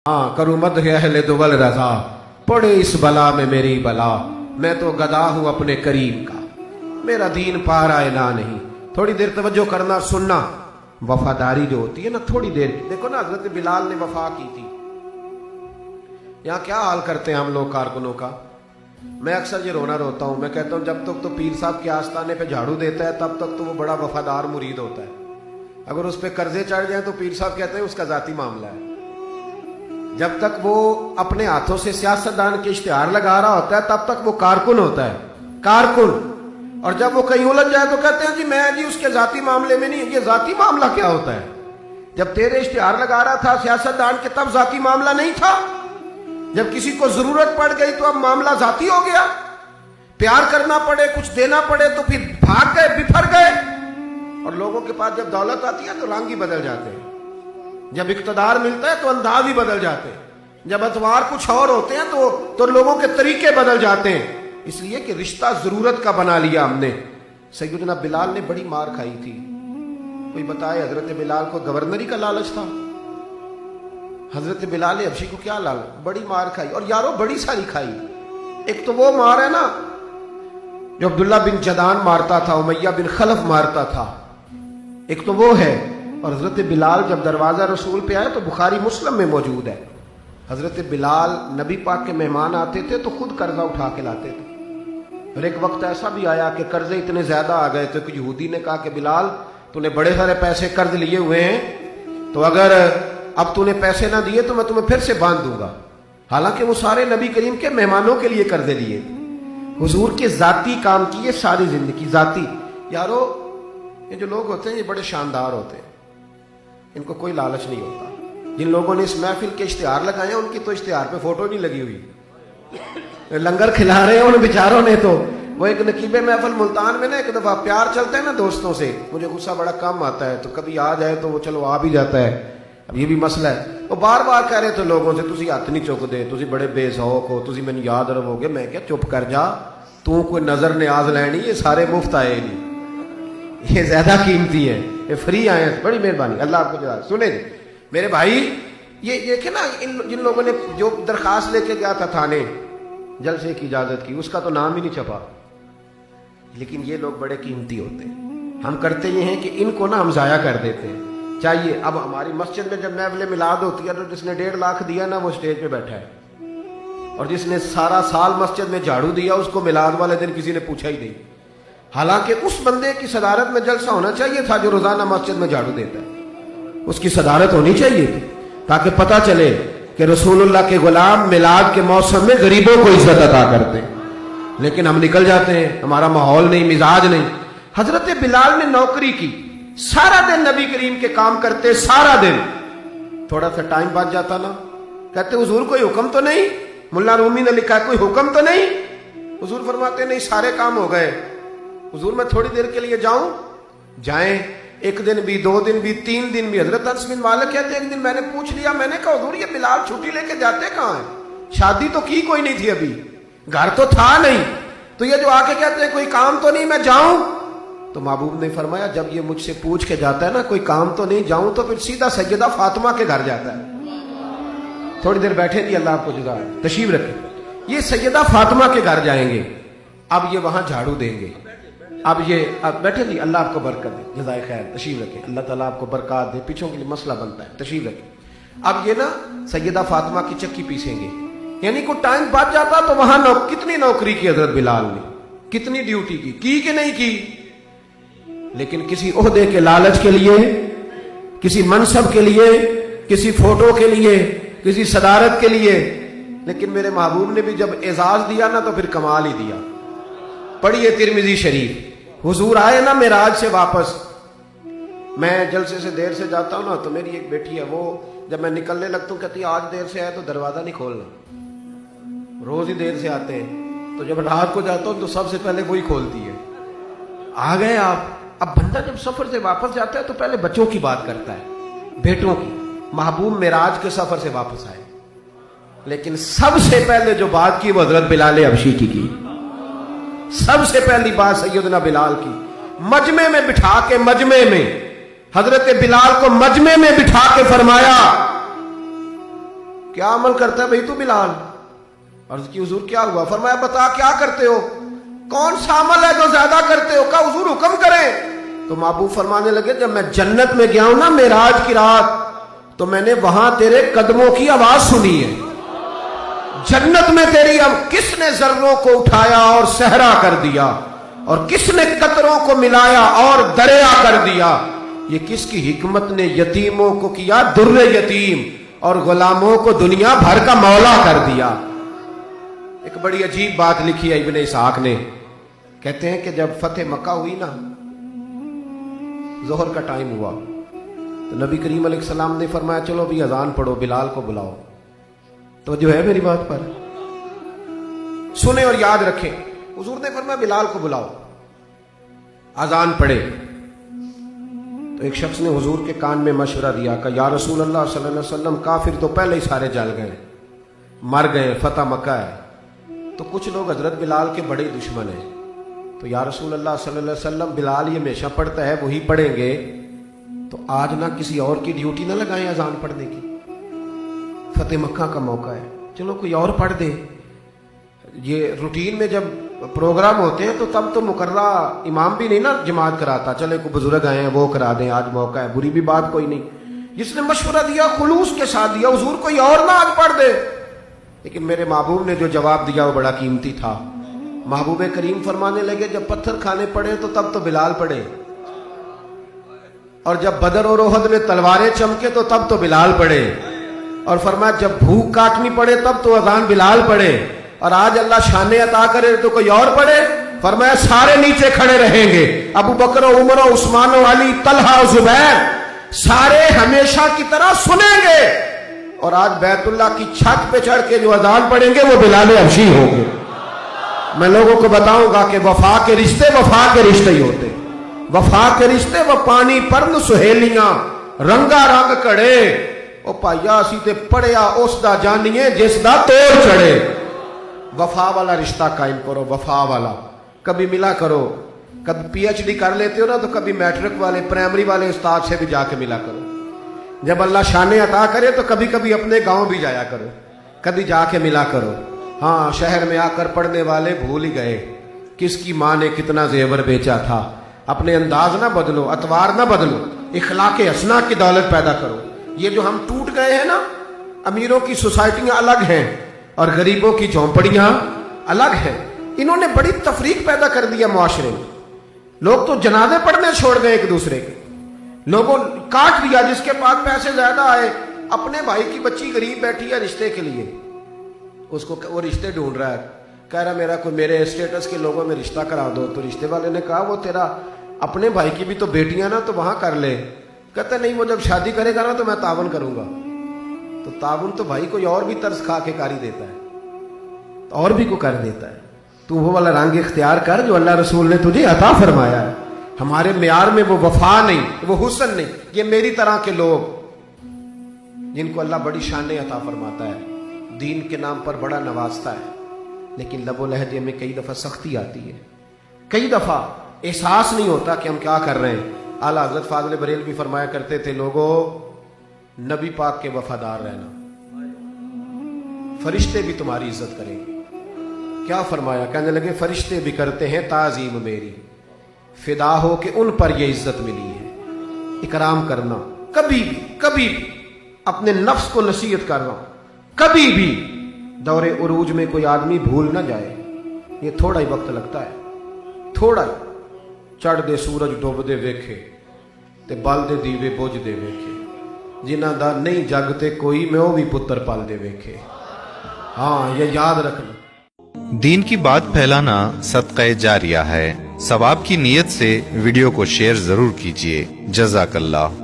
हाँ करूँ मद्ह अहले दुवल रजा, पड़े इस बला में मेरी बला, मैं तो गदा हूँ अपने करीम का, मेरा दीन पारा ना नहीं। थोड़ी देर तवज्जो करना, सुनना। वफादारी जो होती है ना, थोड़ी देर की। देखो ना, हजरत बिलाल ने वफा की थी। यहाँ क्या हाल करते हैं हम लोग कारकुनों का। मैं अक्सर ये रोना रोता हूँ। मैं कहता हूँ जब तक तो पीर साहब के आस्थाने पे झाड़ू देता है तब तक तो वो बड़ा वफादार मुरीद होता है। अगर उस पर कर्जे चढ़ जाए तो पीर साहब कहते हैं उसका जाती मामला है। जब तक वो अपने हाथों से सियासतदान के इश्तिहार लगा रहा होता है तब तक वो कारकुन होता है, कारकुन। और जब वो कहीं उलझ जाए तो कहते हैं जी मैं जी उसके जाती मामले में नहीं। ये जाती मामला क्या होता है? जब तेरे इश्तिहार लगा रहा था सियासतदान के तब जाती मामला नहीं था। जब किसी को जरूरत पड़ गई तो अब मामला जाती हो गया। प्यार करना पड़े, कुछ देना पड़े तो फिर भाग गए, बिफर गए। और लोगों के पास जब दौलत आती है तो रंग ही बदल जाते हैं। जब इक्तदार मिलता है तो अंदाज ही बदल जाते हैं। जब अतवार कुछ और होते हैं तो लोगों के तरीके बदल जाते हैं। इसलिए कि रिश्ता जरूरत का बना लिया हमने। सैयदना बिलाल ने बड़ी मार खाई थी। कोई बताए हजरत बिलाल को गवर्नरी का लालच था? हजरत बिलाल हबशी को क्या लालच? बड़ी मार खाई। और यारो बड़ी सारी खाई। एक तो वो मार है ना जो अब्दुल्ला बिन जदान मारता था, उमैया बिन खलफ मारता था, एक तो वो है। और हजरत बिलाल जब दरवाजा रसूल पे आए तो बुखारी मुस्लिम में मौजूद है। हजरत बिलाल नबी पाक के मेहमान आते थे तो खुद कर्जा उठा के लाते थे। और एक वक्त ऐसा भी आया कि कर्जे इतने ज्यादा आ गए थे कि यहूदी ने कहा कि बिलाल तूने बड़े सारे पैसे कर्ज लिए हुए हैं, तो अगर अब तूने पैसे ना दिए तो मैं तुम्हें फिर से बांध दूंगा। हालांकि वो सारे नबी करीम के मेहमानों के लिए कर्जे लिए थे। हुजूर के जाती काम किए सारी जिंदगी जाती। यारो ये जो लोग होते हैं ये बड़े शानदार होते हैं, इनको कोई लालच नहीं होता। जिन लोगों ने इस महफिल के इश्तिहार लगाए उनकी तो इश्तिहार पे फोटो नहीं लगी हुई। लंगर खिला रहे हैं उन बेचारों ने। तो वो एक नकीबे महफिल मुल्तान में ना एक दफा प्यार चलता है ना दोस्तों से, मुझे गुस्सा बड़ा कम आता है तो कभी आ जाए तो वो चलो आ भी जाता है। अब ये भी मसला है। वो बार बार कह रहे थे लोगों से तुसी हथ नहीं चुकते, तुसी बड़े बेसौक हो, तुसी मैंने याद रहोगे। मैं क्या चुप कर जा, तू कोई नजर न्याज लैनी, ये सारे मुफ्त आए नहीं, ये ज्यादा कीमती है, ये फ्री आए हैं। बड़ी मेहरबानी, अल्लाह आपको जवाब सुने। मेरे भाई ये देखे ना, जिन लोगों ने जो दरखास्त लेके गया था थाने जलसे की इजाजत की, उसका तो नाम ही नहीं छपा। लेकिन ये लोग बड़े कीमती होते हैं। हम करते ये हैं कि इनको ना हम जाया कर देते हैं। चाहिए अब हमारी मस्जिद में जब महफिल मिलाद होती है तो जिसने 1.5 लाख दिया ना वो स्टेज पे बैठा है, और जिसने सारा साल मस्जिद में झाड़ू दिया उसको मिलाद वाले दिन किसी ने पूछा ही नहीं। हालांकि उस बंदे की सदारत में जलसा होना चाहिए था जो रोजाना मस्जिद में झाड़ू देता है। उसकी सदारत होनी चाहिए थी ताकि पता चले कि रसूलुल्लाह के गुलाम मिलाद के मौसम में गरीबों को इज्जत अता करते हैं। लेकिन हम निकल जाते हैं, हमारा माहौल नहीं, मिजाज नहीं। हजरत बिलाल ने नौकरी की, सारा दिन नबी करीम के काम करते, सारा दिन। थोड़ा सा टाइम बच जाता ना, कहते हुजूर कोई हुक्म तो नहीं? मुल्ला रूमी ने लिखा है कोई हुक्म तो नहीं? हुजूर फरमाते नहीं, सारे काम हो गए। हुजूर मैं थोड़ी देर के लिए जाऊं? जाएं। एक दिन भी, 2 दिन भी, 3 दिन भी। हजरत अनस बिन मालिक कहते एक दिन मैंने पूछ लिया, मैंने कहा हुजूर ये बिलाल छुट्टी लेके जाते कहाँ हैं? शादी तो की कोई नहीं थी अभी, घर तो था नहीं, तो ये जो आके कहते हैं कोई काम तो नहीं, मैं जाऊं? तो महबूब ने फरमाया जब ये मुझसे पूछ के जाता है ना कोई काम तो नहीं, जाऊं तो फिर सीधा सैयदा फातिमा के घर जाता है। थोड़ी देर बैठे थी, अल्लाह आपको जुदा तशरीफ रखे। ये सैयदा फातिमा के घर जाएंगे, अब ये वहां झाड़ू देंगे। अब ये अब बैठे नहीं, अल्लाह आपको बरकत दे, जज़ाए खैर, तशरीफ रखें। अल्लाह ताला आपको बरकत दे, पीछों के लिए मसला बनता है, तशरीफ रखें। अब ये ना सैयदा फातिमा की चक्की पीसेंगे, यानी को टाइम बच जाता तो वहां कितनी नौकरी की हजरत बिलाल ने, कितनी ड्यूटी की कि नहीं की? लेकिन किसी ओहदे के लालच के लिए, किसी मनसब के लिए, किसी फोटो के लिए, किसी सदारत के लिए। लेकिन मेरे महबूब ने भी जब एजाज दिया ना तो फिर कमाल ही दिया। पढ़िए तिरमिजी शरीफ, हुजूर आए ना मेराज से वापस। मैं जलसे से देर से जाता हूं ना तो मेरी एक बेटी है, वो जब मैं निकलने लगता हूं कहती आज देर से आए तो दरवाजा नहीं खोलना। रोज ही देर से आते हैं, तो जब रात को जाता हूं तो सबसे पहले वही खोलती है। आ गए आप। अब बंदा जब सफर से वापस जाता है तो पहले बच्चों की बात करता है, बेटों की। महबूब मेराज के सफर से वापस आए, लेकिन सबसे पहले जो बात की वो हजरत बिलाल हबशी की। सबसे पहली बात सैयदना बिलाल की, मजमे में बिठा के, मजमे में हजरत बिलाल को मजमे में बिठा के फरमाया क्या अमल करता है भाई तू बिलाल? अर्ज की हुजूर क्या हुआ? फरमाया बता क्या करते हो, कौन सा अमल है जो ज्यादा करते हो? कहा हुजूर हुक्म करें। तो महबूब फरमाने लगे जब मैं जन्नत में गया हूं ना मेराज की रात, तो मैंने वहां तेरे कदमों की आवाज सुनी है। जन्नत में तेरी अब किसने जर्रों को उठाया और सहरा कर दिया, और किसने कतरों को मिलाया और दरिया कर दिया। ये किसकी हिकमत ने यतीमों को किया दुर्रे यतीम, और गुलामों को दुनिया भर का मौला कर दिया। एक बड़ी अजीब बात लिखी है इब्ने इसहाक ने, कहते हैं कि जब फतेह मक्का हुई ना, जोहर का टाइम हुआ, तो नबी करीम अलैहिस्सलाम ने फरमाया चलो भी अजान पढ़ो, बिलाल को बुलाओ। तो जो है मेरी बात पर सुने और याद रखें। हुजूर ने फरमाया बिलाल को बुलाओ, अजान पढ़े। तो एक शख्स ने हुजूर के कान में मशवरा दिया कि या रसूल अल्लाह सल्लल्लाहु अलैहि वसल्लम काफिर तो पहले ही सारे जल गए, मर गए, फतह मक्का है, तो कुछ लोग हजरत बिलाल के बड़े दुश्मन हैं। तो या रसूल अल्लाह सल्लल्लाहु अलैहि वसल्लम बिलाल ये हमेशा पढ़ता है, वही पढ़ेंगे, तो आज ना किसी और की ड्यूटी ना लगाएं अजान पढ़ने की, फतेह मक्का का मौका है, चलो कोई और पढ़ दे। ये रूटीन में जब प्रोग्राम होते हैं तो तब तो मुकर्रा इमाम भी नहीं ना जमात कराता, चले कोई बुजुर्ग आए हैं वो करा दें, आज मौका है, बुरी भी बात कोई नहीं। जिसने मशवरा दिया खुलूस के साथ दिया, हुजूर कोई और ना आज पढ़ दे। लेकिन मेरे महबूब ने जो जवाब दिया वो बड़ा कीमती था। महबूब करीम फरमाने लगे जब पत्थर खाने पड़े तो तब तो बिलाल पढ़े, और जब बदर और ओहद में तलवारें चमके तो तब तो बिलाल पढ़े, और फरमाया जब भूख काटनी पड़े तब तो अजान बिलाल पढ़े, और आज अल्लाह शाने अता करे तो कोई और पढ़े। फरमाया सारे नीचे खड़े रहेंगे, अबू बकर, उमर, उस्मान, अली, तलहा, जुबैर, सारे हमेशा की तरह सुनेंगे, और आज बैतुल्लाह की छत पे चढ़ के जो अजान पढ़ेंगे वो बिलाल हबशी होंगे। मैं लोगों को बताऊंगा कि वफा के रिश्ते ही होते, वफा के रिश्ते वो पानी परन सुहेलियां रंगा रंग कड़े, ओ भाइया असी ते पढ़िया उस दा जानिए जिस दा तोड़ चढ़े। वफा वाला रिश्ता कायम करो, वफा वाला, कभी मिला करो, कभी पीएचडी कर लेते हो ना तो कभी मैट्रिक वाले प्राइमरी वाले उस्ताद से भी जाके मिला करो। जब अल्लाह शाने अता करे तो कभी कभी अपने गांव भी जाया करो, कभी जाके मिला करो। हाँ, शहर में आकर पढ़ने वाले भूल ही गए किसकी माँ ने कितना जेवर बेचा था। अपने अंदाज ना बदलो, अतवार ना बदलो, इखलाके हसना की दौलत पैदा करो। ये जो हम टूट गए हैं ना, अमीरों की सोसाइटियां अलग हैं और गरीबों की झोंपड़ियां अलग हैं, इन्होंने बड़ी तफरीक पैदा कर दिया मुआशरे में। लोग तो जनाजे पढ़ने छोड़ गए एक दूसरे के, लोगों काट दिया। जिसके पास पैसे ज्यादा आए, अपने भाई की बच्ची गरीब बैठी है रिश्ते के लिए, उसको वो रिश्ते ढूंढ रहा है, कह रहा मेरा कोई मेरे स्टेटस के लोगों में रिश्ता करा दो। तो रिश्ते वाले ने कहा वो तेरा अपने भाई की भी तो बेटियां ना, तो वहां कर ले। कहता नहीं, वो जब शादी करेगा ना तो मैं तावन करूंगा। तो तावन तो भाई कोई और भी तरस खा के कारी देता है, तो और भी को कर देता है। तू वो वाला रंग इख्तियार कर जो अल्लाह रसूल ने तुझे अता फरमाया है। हमारे म्यार में वो वफा नहीं, वो हुस्न नहीं। ये मेरी तरह के लोग जिनको अल्लाह बड़ी शानें अता फरमाता है, दीन के नाम पर बड़ा नवाजता है, लेकिन लबो लहजे में कई दफा सख्ती आती है, कई दफा एहसास नहीं होता कि हम क्या कर रहे हैं। आला हजरत फाज़िल बरेलवी भी फरमाया करते थे, लोगों नबी पाक के वफादार रहना, फरिश्ते भी तुम्हारी इज्जत करेंगे। क्या फरमाया? कहने लगे फरिश्ते भी करते हैं ताजीम मेरी, फिदा हो के उन पर यह इज्जत मिली है। इकराम करना, कभी भी अपने नफ्स को नसीहत कर रहा हूं, कभी भी दौरे उरूज में कोई आदमी भूल ना जाए। ये थोड़ा ही वक्त लगता है, थोड़ा ही। चढ़ दे सूरज डुब दे वेखे ते बल दे दीवे बुझ दे वेखे, जिन्हां दा नहीं जग ते कोई मैं वो भी पुत्र पल दे वेखे। हाँ, ये याद रखना। दीन की बात फैलाना सदक़े जारिया है। सवाब की नीयत से वीडियो को शेयर जरूर कीजिए। जज़ाकल्लाह।